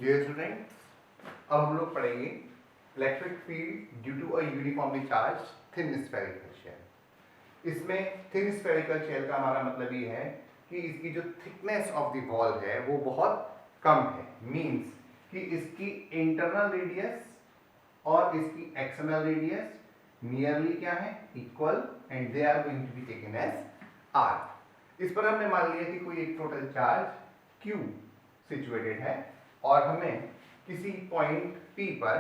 Dear students, अब हम लोग पढ़ेंगे electric field due to a uniformly charge thin spherical shell. इसमें थिन स्फेरिकल शेल का हमारा मतलब ये है कि इसकी जो थिकनेस ऑफ द वॉल है वो बहुत कम है। मींस कि इसकी इंटरनल रेडियस और इसकी एक्सटर्नल रेडियस नियरली क्या है, equal, and they are going to be taken as R. इस पर हमने मान लिया कि कोई एक टोटल चार्ज Q सिचुएटेड है और हमें किसी पॉइंट P पर,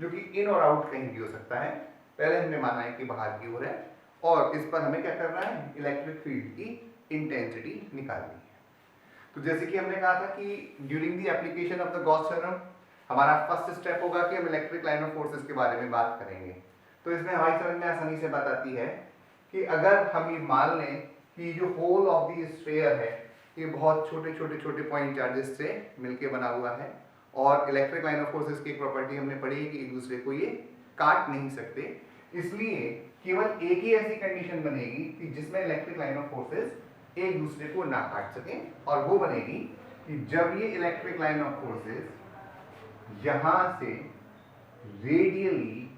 जो कि इन और आउट कहीं भी हो सकता है, पहले हमने माना है कि बाहर की ओर है, और इस पर हमें क्या करना है, इलेक्ट्रिक फील्ड की इंटेंसिटी निकालनी है। तो जैसे कि हमने कहा था कि during the application of the Gauss theorem हमारा फर्स्ट स्टेप होगा कि हम इलेक्ट्रिक लाइन ऑफ फोर्सेस के बारे में बात करेंगे। तो इसमें हमारी समझ में आसानी से बात आती है कि अगर हम ये मान लें कि जो होल ऑफ द स्फीयर है ये बहुत छोटे छोटे छोटे पॉइंट चार्जेस से मिलके बना हुआ है, और इलेक्ट्रिक लाइन ऑफ फोर्सेस की एक प्रॉपर्टी हमने पढ़ी है कि एक दूसरे को ये काट नहीं सकते, इसलिए केवल एक ही ऐसी कंडीशन बनेगी कि जिसमें इलेक्ट्रिक लाइन ऑफ फोर्सेस एक दूसरे को ना काट सकें, और वो बनेगी कि जब ये इलेक्ट्रिक लाइन ऑफ फोर्सेस यहां से रेडियली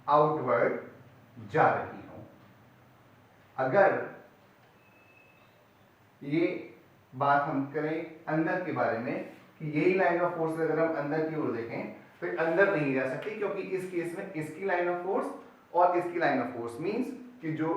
आउटवर्ड जा रही हो। अगर ये बात हम करें अंदर के बारे में कि यही लाइन ऑफ फोर्स अगर हम अंदर की ओर देखें तो अंदर नहीं जा सकती, क्योंकि इस केस में इसकी लाइन ऑफ फोर्स और इसकी लाइन ऑफ फोर्स मींस कि जो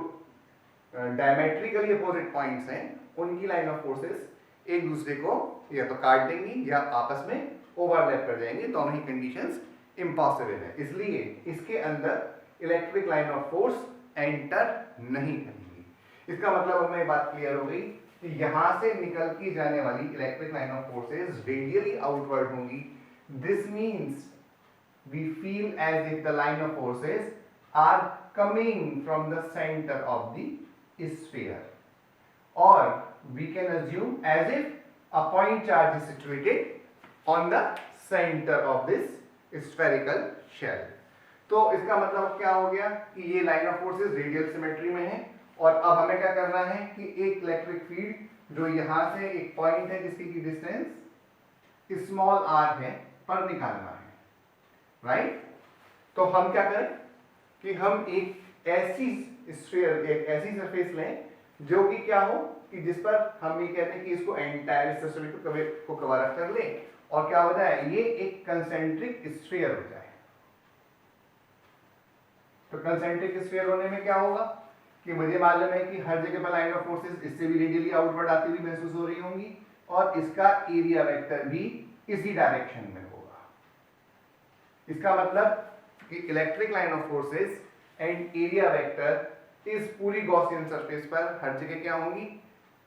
डायमेट्रिकली अपोजिट पॉइंट्स हैं उनकी लाइन ऑफ फोर्सेस एक दूसरे को या तो काट देंगी या आपस में ओवरलैप कर जाएंगे। दोनों ही कंडीशंस इम्पॉसिबल है, इसलिए इसके अंदर electric line of force enter नहीं करेंगी। इसका मतलब हमें बात क्लियर हो गई कि यहां से निकल की जाने वाली electric line of forces radially outward होंगी। This means we feel as if the line of forces are coming from the centre of the sphere, or we can assume as if a point charge is situated on the center of this spherical shell। तो इसका मतलब क्या हो गया कि ये line of forces radial symmetry में है, और अब हमें क्या करना है कि एक इलेक्ट्रिक फील्ड जो यहां से एक पॉइंट है जिसकी की डिस्टेंस स्मॉल r है पर निकालना है, राइट। तो हम क्या करें कि हम एक ऐसी स्फीयर, एक ऐसी सरफेस लें जो कि क्या हो कि जिस पर हम ये कहते हैं कि इसको एंटायर सरफेस को कवर अप कर ले, और क्या हो जाए, ये एक कंसेंट्रिक स्फीयर हो जाए। तो कंसेंट्रिक स्फीयर होने में क्या होगा कि मुझे मालूम है कि हर जगह पर लाइन ऑफ फोर्सेस इससे भी रेडियली आउटवर्ड आती हुई महसूस हो रही होंगी, और इसका एरिया वेक्टर भी इसी डायरेक्शन में होगा। इसका मतलब कि electric line of forces and area vector इस पूरी गॉसियन सरफेस पर हर जगह क्या होंगी,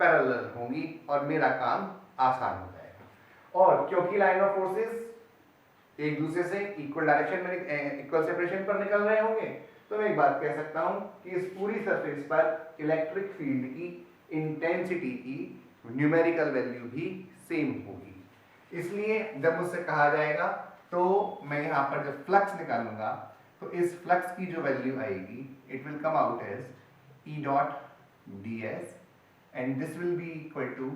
पैरेलल होंगी, और मेरा काम आसान हो जाएगा। और क्योंकि लाइन ऑफ फोर्सेस एक दूसरे से इक्वल डायरेक्शन में, इक्वल सेपरेशन पर निकल रहे होंगे, तो मैं एक बात कह सकता हूं कि इस पूरी सरफेस पर इलेक्ट्रिक फील्ड की इंटेंसिटी की न्यूमेरिकल वैल्यू भी सेम होगी। इसलिए जब मुझसे कहा जाएगा तो मैं यहां पर जब फ्लक्स निकालूंगा तो इस फ्लक्स की जो वैल्यू आएगी, it will come out as E dot ds, and this will be equal to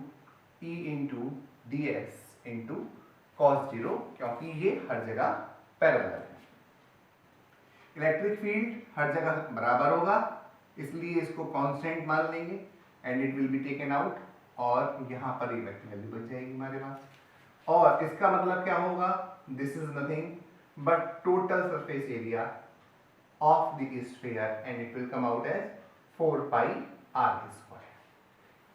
E into ds into cos 0, क्योंकि ये हर जगह पैरेलल है। इलेक्ट्रिक फील्ड हर जगह बराबर होगा, इसलिए इसको कांस्टेंट मान लेंगे, and it will be taken out, और यहां पर ये वैल्यू बच जाएगी हमारे पास। और इसका मतलब क्या होगा, this is nothing but total surface area of the sphere, and it will come out as 4 pi r square।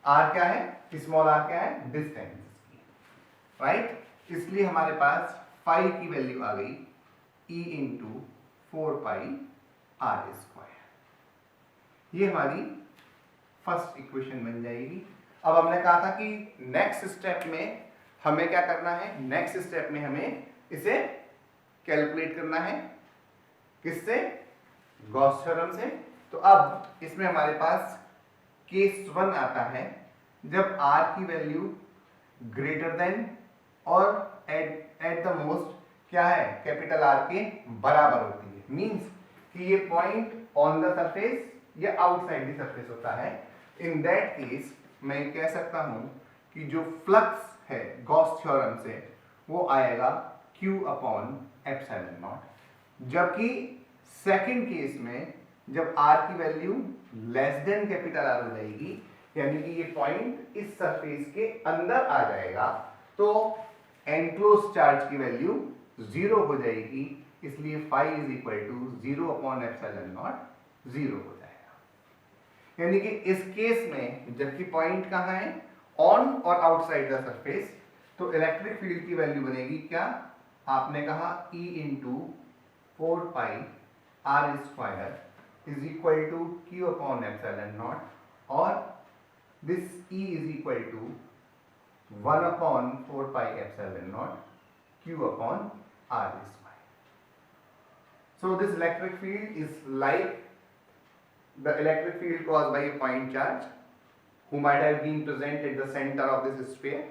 r क्या है, स्मॉल r क्या है, डिस्टेंस की, राइट। इसलिए हमारे पास phi की वैल्यू आ गई E into 4 pi r square. ये हमारी फर्स्ट इक्वेशन बन जाएगी। अब हमने कहा था कि नेक्स्ट स्टेप में हमें क्या करना है, नेक्स्ट स्टेप में हमें इसे कैलकुलेट करना है, किससे, गॉस थ्योरम से। तो अब इसमें हमारे पास केस 1 आता है जब r की वैल्यू ग्रेटर देन और एट द मोस्ट क्या है, कैपिटल R के बराबर होती है। मींस कि ये पॉइंट ऑन द सरफेस या आउटसाइड द सरफेस होता है। इन दैट केस मैं कह सकता हूं कि जो फ्लक्स है गॉस थ्योरम से वो आएगा Q अपॉन एप्सिलॉन नॉट। जबकि सेकंड केस में जब R की value less than capital R हो जाएगी, यानी कि ये पॉइंट इस सरफेस के अंदर आ जाएगा, तो एनक्लोज चार्ज की वैल्यू 0 हो जाएगी, इसलिए phi is equal to 0 upon epsilon naught 0 हो जाएगा। यानी कि इस केस में जबकि पॉइंट कहाँ है, ऑन और आउटसाइड द सरफेस, तो इलेक्ट्रिक फील्ड की वैल्यू बनेगी क्या, आपने कहा E into 4 pi R square is equal to Q upon epsilon not, और this E is equal to 1 upon 4 pi epsilon naught Q upon R square. So this electric field is like the electric field caused by a point charge who might have been present at the center of this sphere,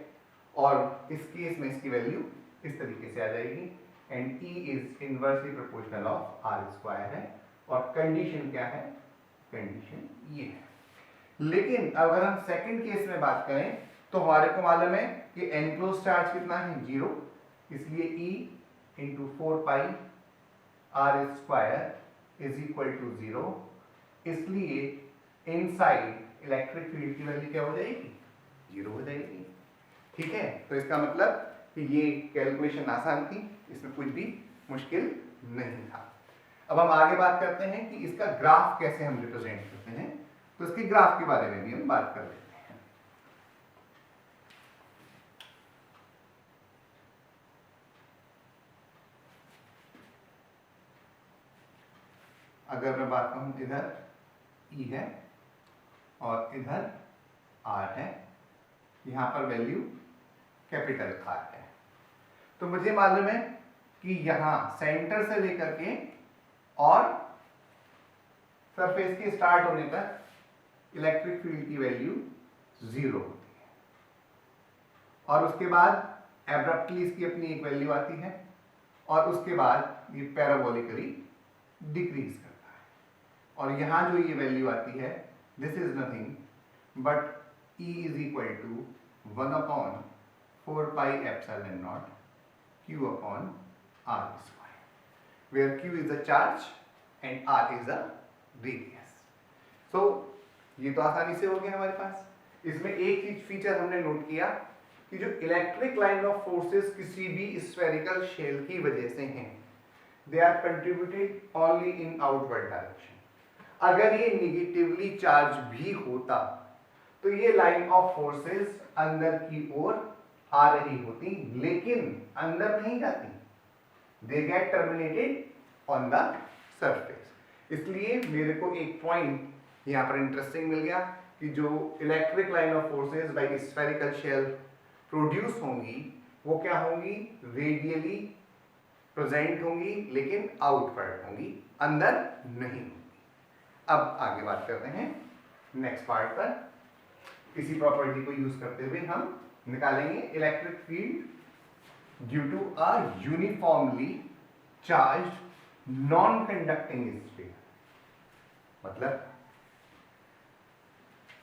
और इस case में इसकी value इस तरीके से आ जाएगी, and E is inversely proportional of R square है, और कंडीशन क्या है, कंडीशन ये है। लेकिन अगर हम सेकंड केस में बात करें तो हमारे को मालूम है कि एनक्लोज चार्ज कितना है, 0, इसलिए E into 4 pi R square is equal to 0, इसलिए इनसाइड इलेक्ट्रिक फील्ड की वैल्यू क्या हो जाएगी, 0 हो जाएगी। ठीक है, तो इसका मतलब कि ये कैलकुलेशन आसान थी, इसमें कुछ भी मुश्किल नहीं था। अब हम आगे बात करते हैं कि इसका ग्राफ कैसे हम रिप्रेजेंट करते हैं, तो इसके ग्राफ के बारे में भी हम बात कर लेते हैं। अगर मैं बात करूं, इधर E है और इधर R है, यहां पर वैल्यू कैपिटल R है, तो मुझे मालूम है कि यहां सेंटर से लेकर के और सरफेस के स्टार्ट होने तक इलेक्ट्रिक फील्ड की वैल्यू 0 होती है, और उसके बाद एब्रप्टली इसकी अपनी एक वैल्यू आती है, और उसके बाद ये पैराबोलिकली डिक्रीज करता है, और यहां जो ये वैल्यू आती है, this is nothing but E is equal to 1 upon 4 pi epsilon not Q upon R square, where Q is the charge and R is the radius. So ये तो आसानी से हो गया हमारे पास। इसमें एक चीज फीचर हमने नोट किया कि जो इलेक्ट्रिक लाइन ऑफ फोर्सेस किसी भी स्फेरिकल शेल की वजह से हैं, they are contributed only in outward direction. अगर ये निगेटिवली चार्ज भी होता तो ये लाइन ऑफ फोर्सेस अंदर की ओर आ रही होती, लेकिन अंदर नहीं जाती, they get terminated on the surface. इसलिए मेरे को एक पॉइंट यहाँ पर इंटरेस्टिंग मिल गया कि जो electric line of forces by spherical shell produce होंगी वो क्या होंगी, रेडियली प्रेजेंट होंगी, लेकिन आउटवर्ड होंगी, अंदर नहीं होंगी। अब आगे बात करते हैं नेक्स्ट पार्ट पर। इसी प्रॉपर्टी को यूज करते हुए हम निकालेंगे electric field due to a uniformly charged non conducting sphere. मतलब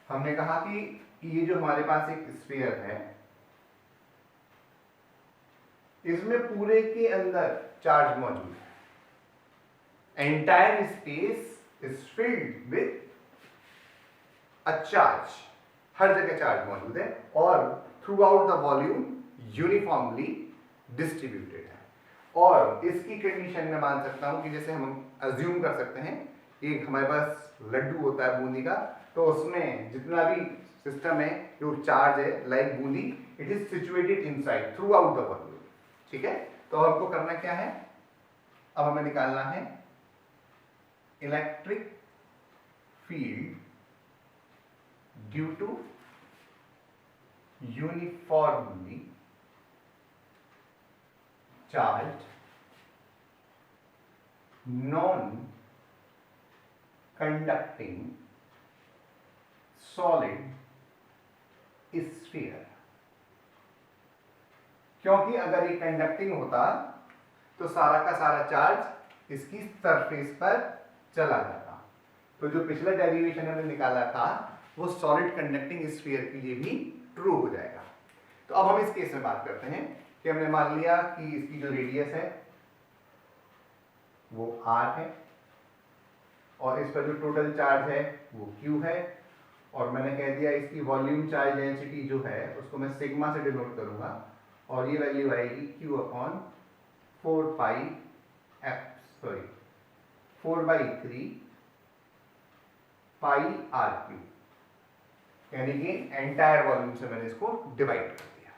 हमने कहा कि ये जो हमारे पास एक स्फीयर है, इसमें पूरे के अंदर चार्ज मौजूद है, entire space is filled with a charge, हर जगह चार्ज मौजूद है, और throughout the volume uniformly distributed है। और इसकी कंडीशन में मान सकता हूं कि जैसे हम अज्यूम कर सकते हैं, एक हमारे पास लड्डू होता है बूंदी का, तो उसमें जितना भी सिस्टम है जो चार्ज है like Bundi, it is situated inside through out the volume. ठीक है, तो हमको करना क्या है, अब हमें निकालना है electric field due to uniformly charged non conducting solid sphere. क्योंकि अगर ये कंडक्टिंग होता तो सारा का सारा चार्ज इसकी सरफेस पर चला जाता। तो जो पिछला डेरिवेशन हमने निकाला था वो सॉलिड कंडक्टिंग स्फीयर के लिए भी ट्रू हो जाएगा। तो अब हम इस केस में बात करते हैं कि हमने मान लिया कि इसकी जो रेडियस है वो r है और इस पर जो टोटल चार्ज है वो q है, और मैंने कह दिया इसकी वॉल्यूम चार्ज डेंसिटी जो है उसको मैं सिग्मा से डिनोट करूंगा, और ये वैल्यू आएगी q upon 4/3 pi R cube, यानी कि एंटायर वॉल्यूम से मैंने इसको डिवाइड कर दिया।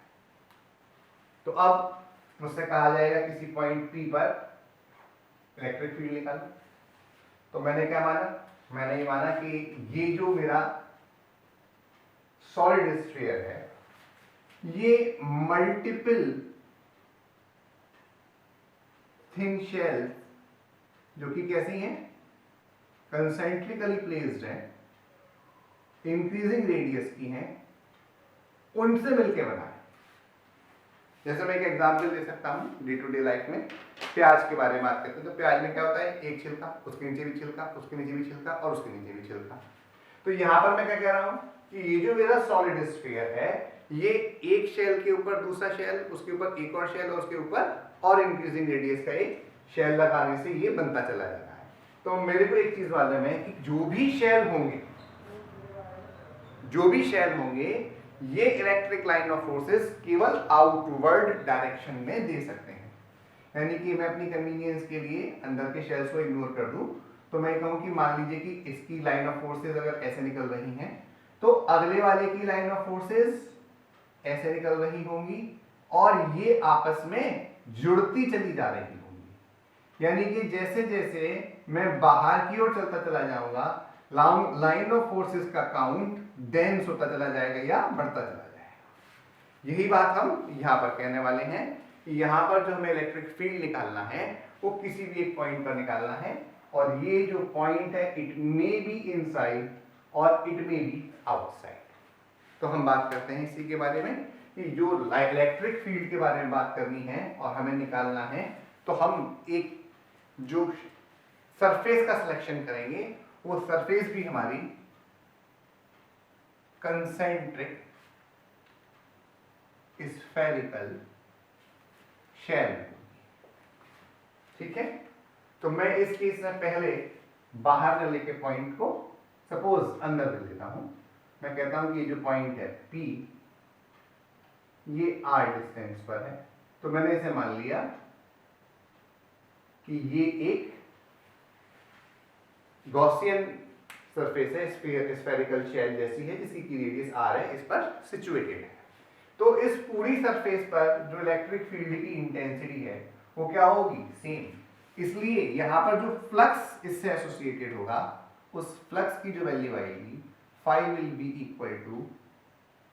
तो अब मुझसे कहा जाएगा किसी पॉइंट P पर इलेक्ट्रिक फील्ड निकालो। तो मैंने क्या माना, मैंने ये माना कि ये जो मेरा सॉलिड स्फीयर है ये मल्टीपल थिन शेल जो कि कैसी हैं, कंसेंट्रिकली प्लेस्ड है, इंक्रीजिंग रेडियस की हैं, उनसे मिलके बना है। जैसे मैं एक एग्जांपल दे सकता हूँ डे टू डे लाइफ में, प्याज के बारे में बात करते हैं तो प्याज में क्या होता है, एक छिलका, उसके नीचे भी छिलका, उसके नीचे भी छिलका और उसके नीचे भी छिलका। तो यहाँ पर मैं क्या कह रहा हूँ कि ये जो मेरा सॉलिड स्फीयर है ये एक शेल के ऊपर दूसरा शेल, उसके ऊपर एक और शेल और उसके ऊपर और इंक्रीजिंग रेडियस का एक शेल लगाने से ये बनता चला जा रहा है। तो मेरे को एक चीज मालूम है कि जो भी शेल होंगे ये इलेक्ट्रिक लाइन ऑफ फोर्सेस केवल आउटवर्ड डायरेक्शन में दे सकते हैं। यानी कि मैं अपनी कन्वीनियंस के लिए अंदर के शेल्स को इग्नोर कर दूं तो मैं कहूं कि मान लीजिए कि इसकी लाइन ऑफ फोर्सेस अगर ऐसे निकल रही हैं तो अगले वाले की लाइन ऑफ फोर्सेस ऐसे निकल रही होंगी और ये आपस में जुड़ती चली जा रही होंगी। यानी कि जैसे जैसे मैं बाहर की ओर चलता चला जाऊंगा लाइन ऑफ फोर्सेस का काउंट डेंस होता चला जाएगा या बढ़ता चला जाएगा। यही बात हम यहाँ पर कहने वाले हैं कि यहाँ पर जो हमें इलेक्ट्रिक फील्ड निकालना है वो किसी भी एक पॉइंट पर निकालना है, और ये जो पॉइंट है इट मे बी इनसाइड और इट मे बी आउटसाइड। तो हम बात करते हैं इसी के बारे में कि जो इलेक्ट्रिक फील्ड के बारे में बात करनी है और हमें निकालना है तो हम एक जो सरफेस का सिलेक्शन करेंगे वो सरफेस भी हमारी कंसेंट्रिक स्फेरिकल शेल। ठीक है, तो मैं इस केस में पहले बाहर से लेके पॉइंट को सपोज अंदर ले लेता हूं। मैं कहता हूं कि ये जो पॉइंट है P ये R डिस्टेंस पर है, तो मैंने इसे मान लिया कि ये एक गॉसियन सरफेस है, स्फेरिकल शेल जैसी है जिसकी की रेडियस R है, इस पर सिचुएटेड है। तो इस पूरी सरफेस पर जो इलेक्ट्रिक फील्ड की इंटेंसिटी है वो क्या होगी, सेम। इसलिए यहां पर जो फ्लक्स इससे एसोसिएटेड होगा उस फ्लक्स की जो वैल्यू आएगी phi will be equal to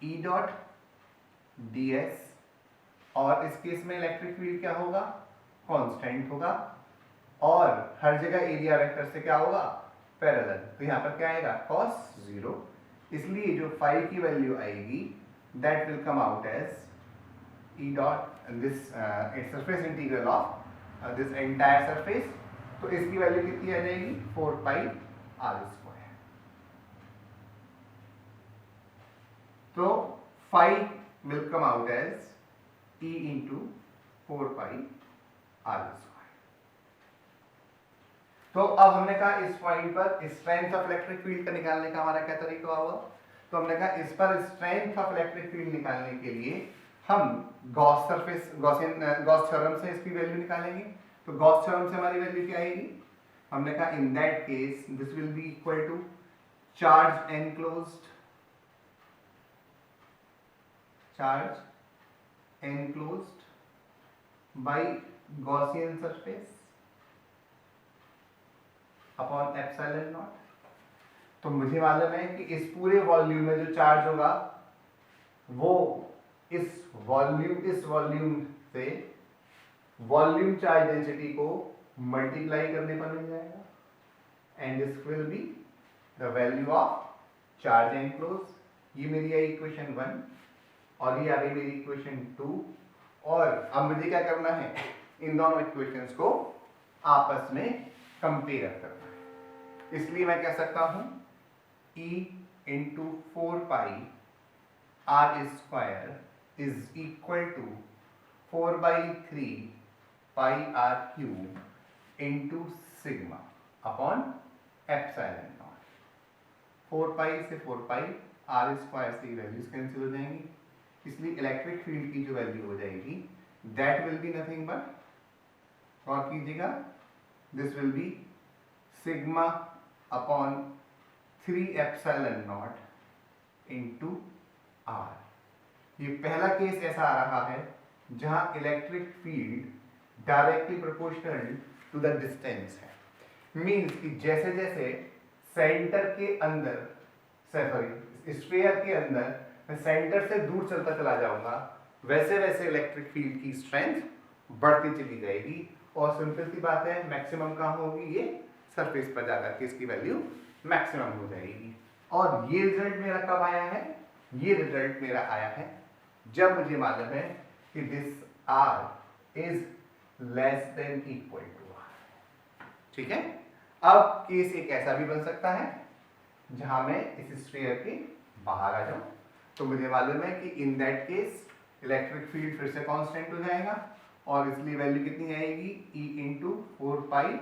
E dot ds, और इस केस में इलेक्ट्रिक फील्ड क्या होगा, कांस्टेंट होगा, और हर जगह एरिया वेक्टर से क्या होगा, पैरेलल। तो यहाँ पर क्या आएगा cos 0, इसलिए जो phi की वैल्यू आएगी that will come out as E dot this surface integral of this entire surface। तो इसकी वैल्यू कितनी आ जाएगी 4 pi r स्क्वायर। तो phi will come out as E into 4 pi r square. तो अब हमने कहा इस पॉइंट पर स्ट्रेंथ ऑफ इलेक्ट्रिक फील्ड का निकालने का हमारा क्या तरीका होगा। तो हमने कहा इस पर स्ट्रेंथ ऑफ इलेक्ट्रिक फील्ड निकालने के लिए हम गॉस थ्योरम से इसकी वैल्यू निकालेंगे। तो गॉस थ्योरम से हमारी वैल्यू क्या आएगी, हमने कहा in that case this will be equal to charge enclosed by Gaussian surface upon epsilon naught. तो मुझे मालूम है कि इस पूरे वॉल्यूम में जो चार्ज होगा वो इस वॉल्यूम से वॉल्यूम चार्ज डेंसिटी को मल्टीप्लाई करने पर मिल जाएगा, and this will be the value of charge enclose. ये मेरी है इक्वेशन 1 और ये आ गई मेरी इक्वेशन 2। और अब मुझे क्या करना है, इन दोनों इक्वेशंस को आपस में कंपेयर करना है। इसलिए मैं कह सकता हूं E into 4 pi r square is equal to 4/3 pi R cube into sigma upon epsilon naught. 4 pi से 4 पाई, आर स्क्वायर से वैल्यूज कैंसिल हो जाएंगी, इसलिए इलेक्ट्रिक फील्ड की जो वैल्यू हो जाएगी that will be nothing but, और कीजिएगा, this will be sigma upon 3 epsilon naught into R. ये पहला केस ऐसा आ रहा है जहां electric field directly proportional to the distance है। मीन्स कि जैसे जैसे सेंटर के अंदर, सॉरी स्फीयर के अंदर मैं सेंटर से दूर चलता चला जाऊंगा, वैसे वैसे इलेक्ट्रिक फील्ड की स्ट्रेंथ बढ़ती चली जाएगी, और सिंपल सी बात है मैक्सिमम कहाँ होगी, ये सरफेस पर जाकर के इसकी वैल्यू मैक्सिमम हो जाएगी। और ये रिजल्ट मेरा कब आया है, ये रिजल्ट मेरा आया है जब मुझे मालूम है कि this R is less than equal to R. ठीक है, अब केस एक ऐसा भी बन सकता है जहां मैं इस स्फीयर के बाहर आ जाऊं, तो मुझे मालूम है कि इन दैट केस इलेक्ट्रिक फील्ड फिर से कांस्टेंट हो जाएगा, और इसलिए वैल्यू कितनी आएगी, E into 4 pi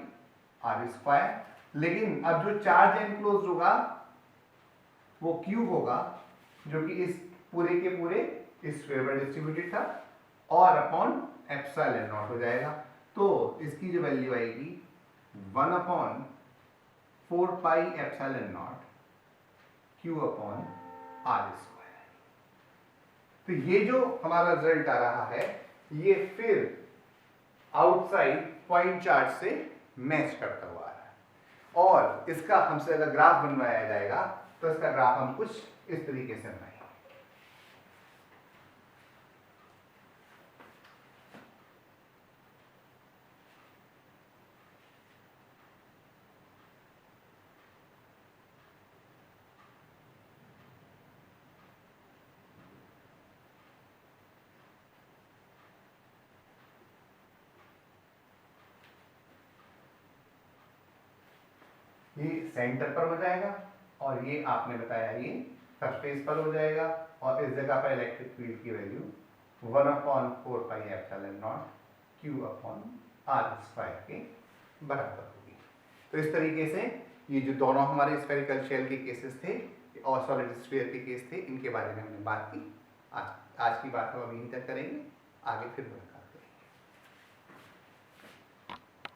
R square. लेकिन अब जो चार्ज एनक्लोज होगा वो क्यूब होगा, जो कि इस पूरे के पूरे इस स्फीयर पर डिस्ट्रीब्यूटेड था, और अपॉन एप्सिलॉन नॉट हो जाएगा। तो इसकी जो वैल्यू आएगी 1 upon 4 pi epsilon naught Q upon R square. तो ये जो हमारा रिजल्ट आ रहा है ये फिर आउटसाइड पॉइंट चार्ज से मैच करता हुआ आ रहा है, और इसका हमसे अगर ग्राफ बनवाया जाएगा तो इसका ग्राफ हम कुछ इस तरीके से बनाएंगे। ये सेंटर पर हो जाएगा, और ये आपने बताया ये सरफेस पर हो जाएगा, और इस जगह पर इलेक्ट्रिक फील्ड की value 1 upon 4 pi epsilon naught Q upon R square के बराबर होगी। तो इस तरीके से ये जो दोनों हमारे स्फेरिकल शेल के केसेस थे और सॉलिड स्फीयर के केस थे, इनके बारे में हमने बात की। आज की बात हम अभी यहीं तक करेंगे, आगे फिर